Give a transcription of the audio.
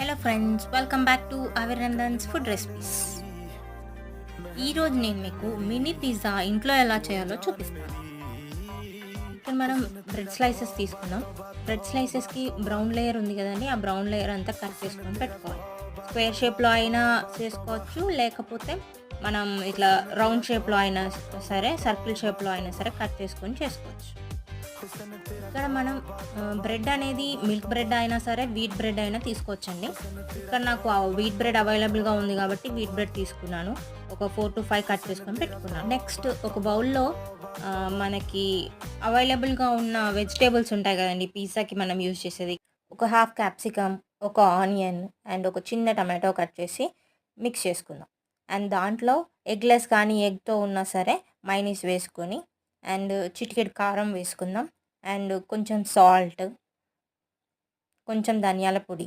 Hello friends, welcome back to అవిరందన్స్ food recipes. ఈరోజు నేను మీకు మినీ పిజ్జా ఇంట్లో ఎలా చేయాలో చూపిస్తాను. ఇక్కడ మనం బ్రెడ్ స్లైసెస్ తీసుకుందాం. బ్రెడ్ స్లైసెస్కి బ్రౌన్ లేయర్ ఉంది కదండి, ఆ బ్రౌన్ లేయర్ అంతా కట్ చేసుకొని పెట్టుకోవాలి. స్క్వేర్ షేప్లో అయినా చేసుకోవచ్చు, లేకపోతే మనం ఇట్లా రౌండ్ షేప్లో అయినా సరే, సర్కిల్ షేప్లో అయినా సరే కట్ చేసుకొని చేసుకోవచ్చు. ఇక్కడ మనం బ్రెడ్ అనేది మిల్క్ బ్రెడ్ అయినా సరే, వీట్ బ్రెడ్ అయినా తీసుకోవచ్చండి. ఇక్కడ నాకు వీట్ బ్రెడ్ అవైలబుల్గా ఉంది కాబట్టి వీట్ బ్రెడ్ తీసుకున్నాను. ఒక 4 to 5 కట్ చేసుకొని పెట్టుకున్నాను. నెక్స్ట్ ఒక బౌల్లో మనకి అవైలబుల్గా ఉన్న వెజిటేబుల్స్ ఉంటాయి కదండి, పిజ్జాకి మనం యూజ్ చేసేది. ఒక హాఫ్ క్యాప్సికమ్, ఒక ఆనియన్ అండ్ ఒక చిన్న టమాటో కట్ చేసి మిక్స్ చేసుకుందాం. అండ్ దాంట్లో ఎగ్లెస్ కానీ ఎగ్తో ఉన్నా సరే మైనీస్ వేసుకొని అండ్ చిటికెడు కారం వేసుకుందాం. అండ్ కొంచెం సాల్ట్, కొంచెం ధనియాల పొడి,